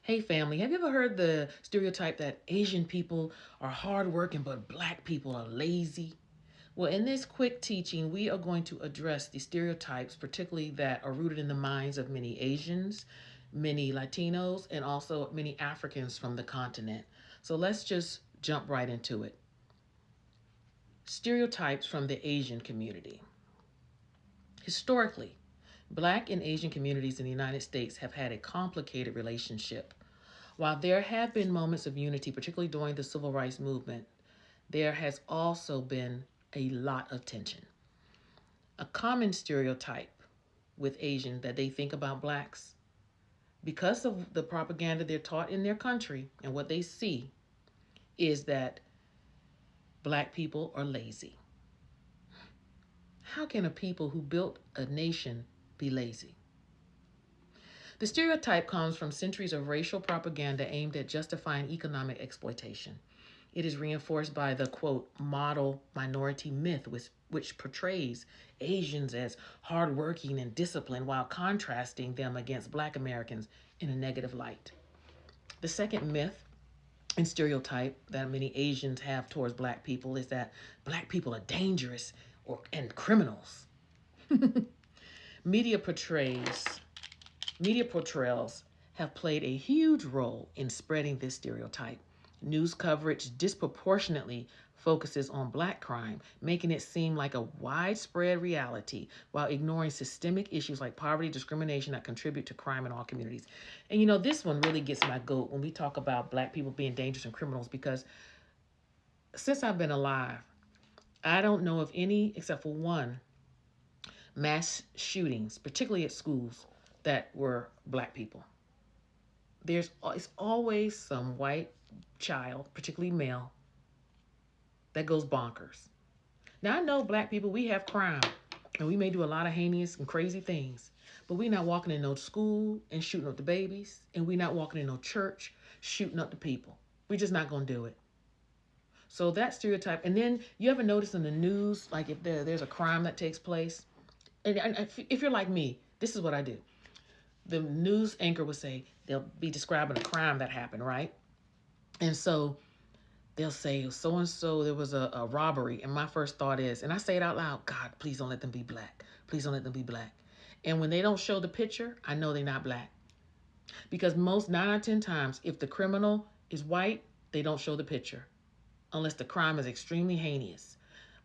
Hey family, have you ever heard the stereotype that Asian people are hardworking but black people are lazy? Well, in this quick teaching, we are going to address the stereotypes, particularly that are rooted in the minds of many Asians, many Latinos, and also many Africans from the continent. So let's just jump right into it. Stereotypes from the Asian community. Historically, Black and Asian communities in the United States have had a complicated relationship. While there have been moments of unity, particularly during the civil rights movement, there has also been a lot of tension. A common stereotype with Asian that they think about blacks, because of the propaganda they're taught in their country and what they see, is that black people are lazy. How can a people who built a nation be lazy? The stereotype comes from centuries of racial propaganda aimed at justifying economic exploitation. It is reinforced by the quote model minority myth, which portrays Asians as hardworking and disciplined while contrasting them against Black Americans in a negative light. The second myth and stereotype that many Asians have towards Black people is that Black people are dangerous and criminals. Media portrays Media portrayals have played a huge role in spreading this stereotype. News coverage disproportionately focuses on black crime, making it seem like a widespread reality while ignoring systemic issues like poverty, discrimination that contribute to crime in all communities. And this one really gets my goat when we talk about black people being dangerous and criminals, because since I've been alive, I don't know of any, except for one, mass shootings, particularly at schools, that were black people. It's always some white child, particularly male, that goes bonkers. Now I know black people, we have crime, and we may do a lot of heinous and crazy things, but we're not walking in no school and shooting up the babies, and we're not walking in no church shooting up the people. We're just not gonna do it. So that stereotype, and then you ever notice in the news, like if there's a crime that takes place, and if you're like me, this is what I do. The news anchor would say, they'll be describing a crime that happened, right? And so they'll say, so and so, there was a robbery. And my first thought is, and I say it out loud, God, please don't let them be black. Please don't let them be black. And when they don't show the picture, I know they're not black. Because most 9 out of 10 times, if the criminal is white, they don't show the picture, unless the crime is extremely heinous.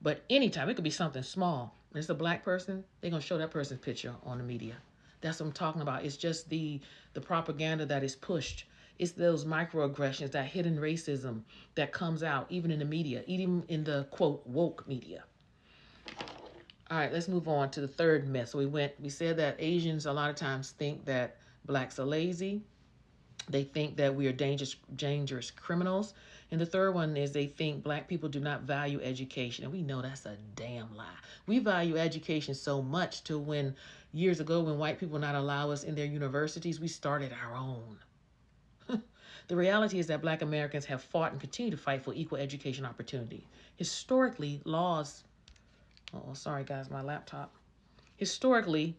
But anytime, it could be something small, and it's a black person, they're going to show that person's picture on the media. That's what I'm talking about. It's just the propaganda that is pushed. It's those microaggressions, that hidden racism that comes out even in the media, even in the quote woke media. All right, let's move on to the third myth. So we said that Asians a lot of times think that blacks are lazy. They think that we are dangerous criminals. And the third one is they think black people do not value education. And we know that's a damn lie. We value education so much to when years ago, when white people would not allow us in their universities, we started our own. The reality is that black Americans have fought and continue to fight for equal education opportunity. Historically, laws, oh, sorry guys, my laptop. Historically,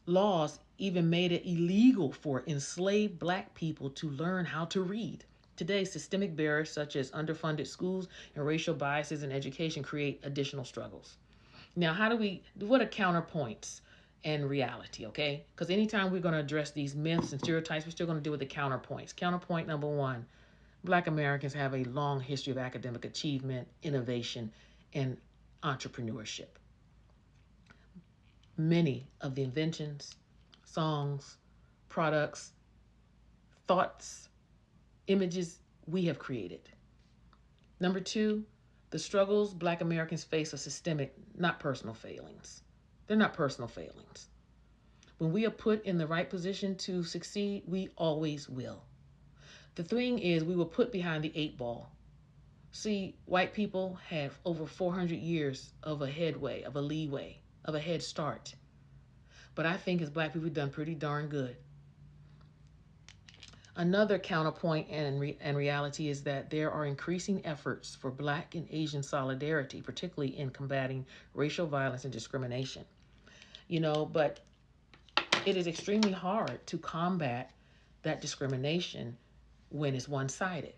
laws even made it illegal for enslaved black people to learn how to read. Today, systemic barriers such as underfunded schools and racial biases in education create additional struggles. Now, what are counterpoints and reality, okay? Because anytime we're going to address these myths and stereotypes, we're still going to deal with the counterpoints. Counterpoint number one, black Americans have a long history of academic achievement, innovation, and entrepreneurship. Many of the inventions, songs, products, thoughts, images we have created. Number two, the struggles black Americans face are systemic, not personal failings. They're not personal failings. When we are put in the right position to succeed, we always will. The thing is, we were put behind the 8 ball. See, white people have over 400 years of a headway, of a leeway, of a head start. But I think as black people, we've done pretty darn good. Another counterpoint and reality is that there are increasing efforts for black and Asian solidarity, particularly in combating racial violence and discrimination. But it is extremely hard to combat that discrimination when it's one-sided.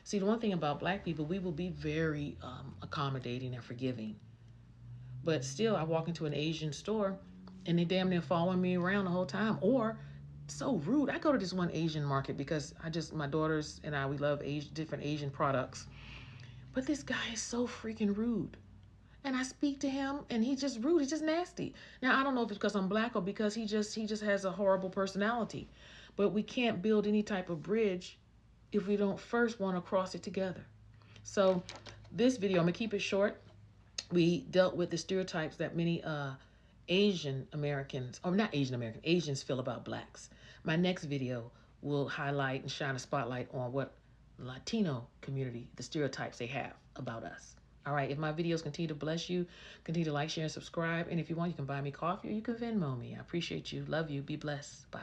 See, the one thing about black people, we will be very accommodating and forgiving. But still, I walk into an Asian store and they damn near following me around the whole time. Or so rude. I go to this one Asian market because my daughters and I, we love different Asian products. But this guy is so freaking rude. And I speak to him and he's just rude. He's just nasty. Now, I don't know if it's because I'm black or because he just has a horrible personality. But we can't build any type of bridge if we don't first want to cross it together. So this video, I'm going to keep it short. We dealt with the stereotypes that many Asian Americans, or not Asian American, Asians feel about blacks. My next video will highlight and shine a spotlight on what Latino community, the stereotypes they have about us. All right, if my videos continue to bless you, continue to like, share, and subscribe. And if you want, you can buy me coffee or you can Venmo me. I appreciate you. Love you. Be blessed. Bye.